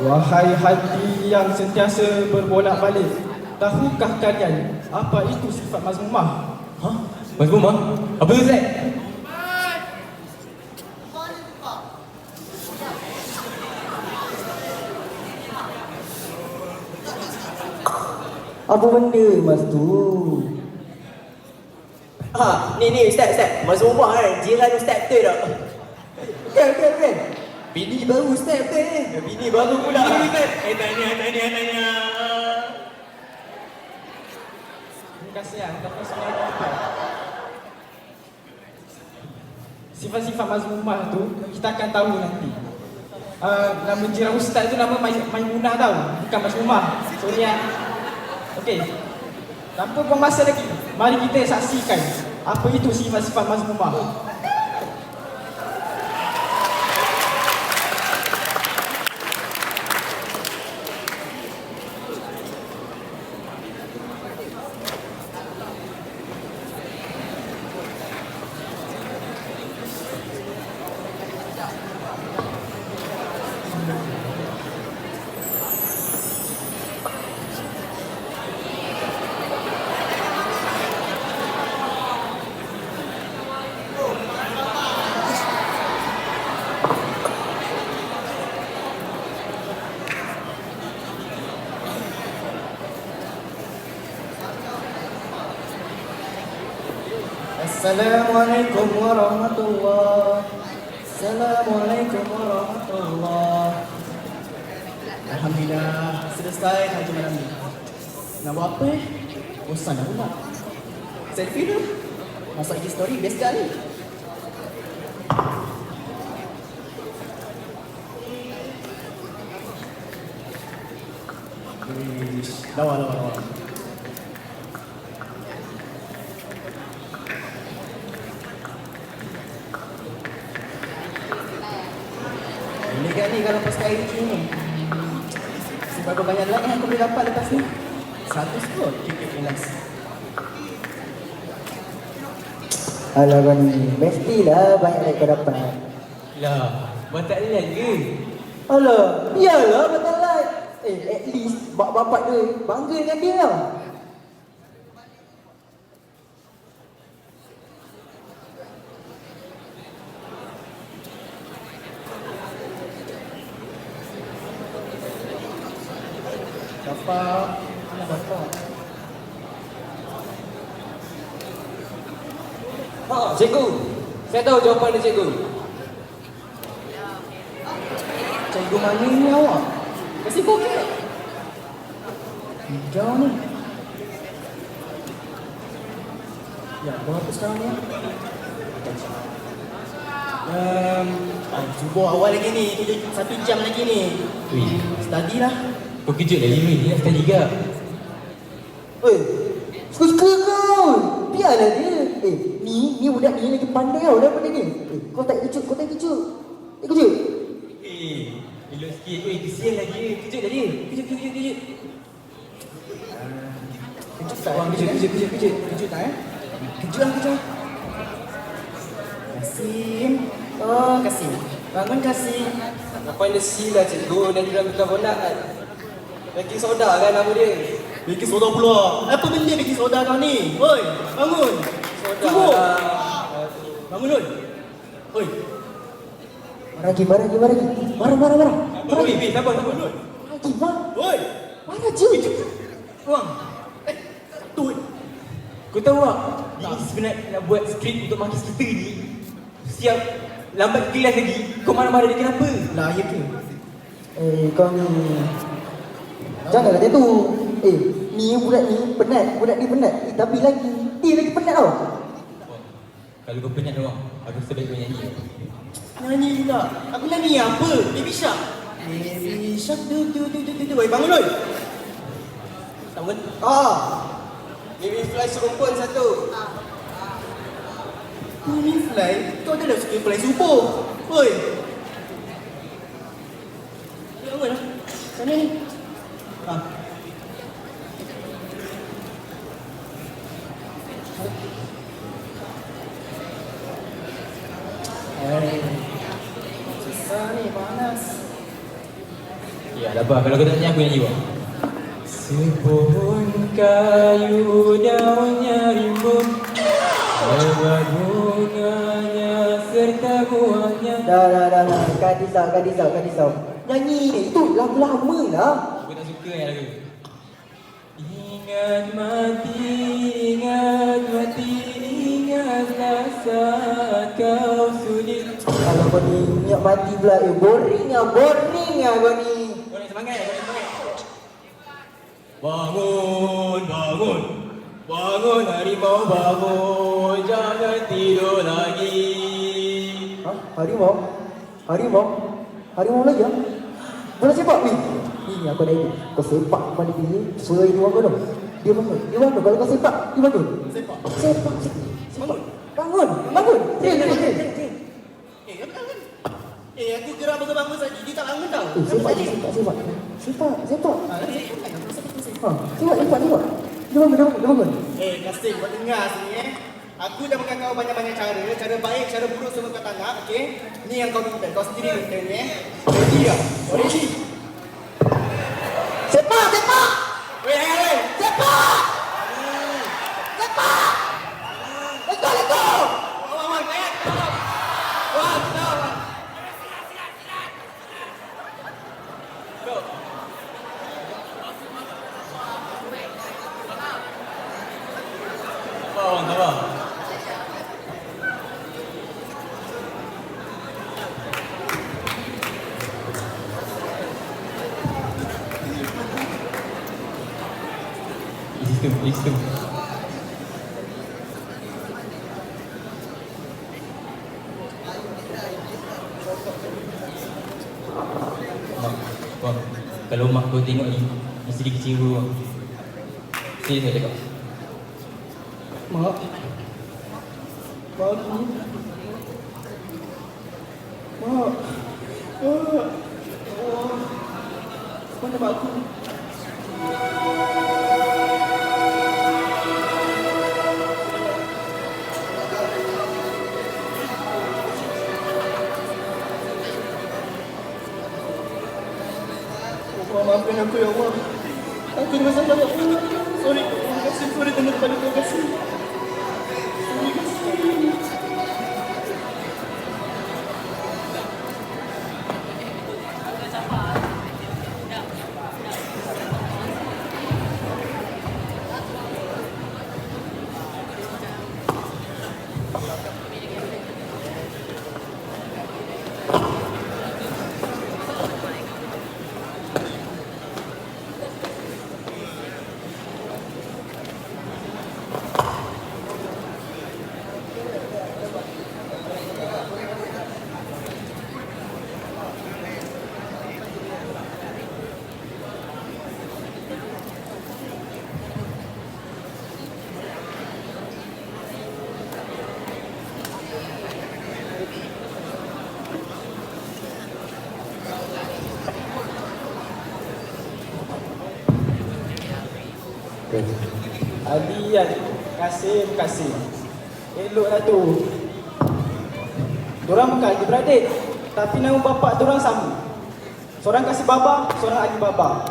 Wahai hati yang sentiasa berbolak-balik, tahukah kalian apa itu sifat mazmumah? Hah? Mazmumah? Apa tu, Ustaz? Apa benda mas tu? Ni Ustaz. Mazmumah kan? Jiran Ustaz betul tak? Kan? Bini baru Ustaz betul ni. Bini baru pula. Tanya. Terima kasih atas soalan apa? Sifat-sifat mazmumah tu kita akan tahu nanti. Nama jiran ustaz tu nama Maimunah tau, bukan mazmumah. Sorry ya. Okey. Tanpa buang masa lagi, mari kita saksikan apa itu sifat-sifat mazmumah. Assalamualaikum warahmatullahi. Assalamualaikum warahmatullahi. Alhamdulillah selesai haji malam ni. Nak buat apa Bosan dah pula. Selfie tu. Masak IG story best sekali. Lawa. Ini kan ni kalau pas kali ni. Seberapa banyak like yang aku boleh dapat lepas ni? 100 kot. Kita kelas. Alah Rani, mestilah banyak like kau dapat. Lah, buat tak like ke? Alah, iyalah betul like. At least bapak dia bangga dengan dia tau. Bapak. Cikgu, saya tahu jawapan dia, cikgu. Cikgu mana ni awak? Masih bokeh. Hijau ni. Ya, berapa sekarang ni? Subuh awal lagi ni, 1 jam lagi ni. Wih, Study lah. kau kejut dah 5 ni dah sekali juga. Suka kau. Biarlah dia. Ni budak ni lagi pandai tau daripada ni. Kau tak kejut. Kejut. Elok sikit. Kesian lagi. Kejut dah dia. Kejut. Kejut tak? Kejut tak Kejut. Kasim. Oh, Kasim. Bangun Kasim. Apa yang dia sila, cikgu? Dan dia bukan bonak kan? Baking soda kan nama dia? Baking soda pula. Apa benda baking soda kau ni? Oi, bangun. Soda Subuh. lah. Bangun oi. Oi. Marah lagi. Marah. Wih, sabar. Lagi bang. Oi, Marah je. Wang. Tu. Kau tahu tak? Ini sebenarnya nak buat skrip untuk makis kita ni. Siap lambat kelas lagi. Kau marah-marah dia kenapa? Lah, ya ke? Kau ni janganlah dia tu. Ni budak ni penat. Tapi dia lagi penat tau. Kalau kau penat orang, aku sebaik kau nyanyi. Nyanyi pula. Aku nyanyi apa? Baby Shark. Baby Shark. Oi, bangun oi. Tak kan? Mimi fly serumpun satu. Mimi fly? Kau ada suka fly subuh. Oi. Yang mana? Sana ni. Ha. Susah ni, panas. Ya, apa? Kalau kau tak nyanyi, aku nyanyi bang. Sepohon kayu daunnya rimbun, lewat bunganya serta buahnya. Dah. Kak risau. Nyanyi itu lagu lama lah. Aku tak suka yang lagu. Ingat mati, ingatlah saat kau sudi. Kalau kau ni ingat mati pula, boring lah kau ni. Kau nak semangat, Bangun harimau bangun, jangan tidur lagi. Ha? Harimau lagi ah? Bola sepak ni. Ni aku dah ikut. Kau sepak pada dia, suara dia bangun tau. Dia bangun. Kalau kau sepak, dia bangun. Sepak. Bangun. Train. Aku gerak bangun saja, dia tak bangun tau. Sepak. Ha, sepak. Dia bangun. Kasim, kau dengar sini Aku dah bagi kau banyak-banyak cara baik, cara buruk semua kau tak nak, okey? Ni yang kau minta, kau sendiri minta ni Ready tak? Kau ready? Sepak. Weh! Sepak. Let's go. Wan, baik! Wan, Sabar. Di situ. Bang, kalau mak kau tengok ni, mesti dia kecewa bang. Serius saya cakap. Mak aku mana mak aku? Maafkan aku ya Allah. Aku ni masalah ya Allah. Sorry, terima kasih. Sorry terima kasih. Adian, Kasim. Eloklah tu. Diorang bukan adik-beradik, tapi nama bapak diorang sama. Seorang Kasih Baba, seorang Ali Baba.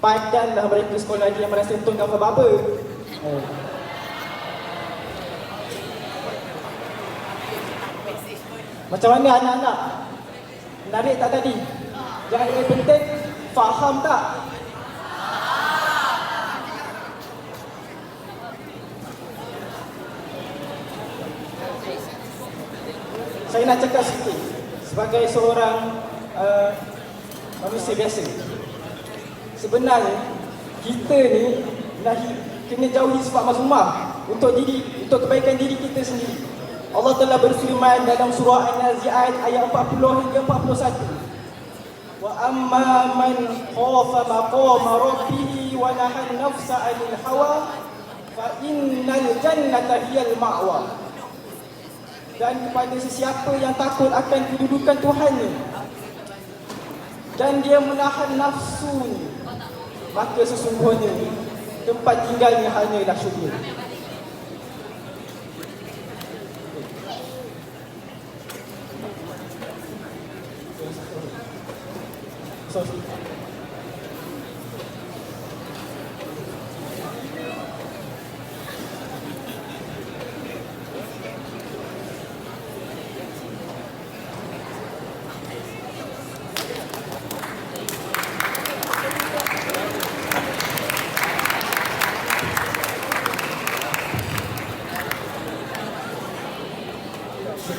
Padanlah mereka sekolah lagi yang merasa untung gambar baba. Macam mana anak-anak? Menarik tak tadi? Yang lebih penting, faham tak? Saya nak cakap sikit sebagai seorang manusia biasa. Sebenarnya kita ni nak kena jauhi sifat mazmumah untuk kebaikan diri kita sendiri. Allah telah berfirman dalam surah An-Nazi'at ayat 40 hingga 41. Wa amma man khafa maqama rabbih wa nahan nafsa 'anil hawa fa innal jannata hiyal ma'wa. Dan kepada sesiapa yang takut akan kedudukan Tuhannya dan dia menahan nafsunya, maka sesungguhnya tempat tinggalnya hanyalah syurga.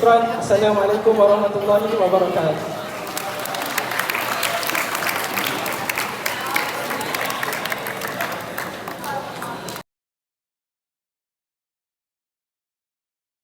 Syukran. Assalamualaikum warahmatullahi wabarakatuh.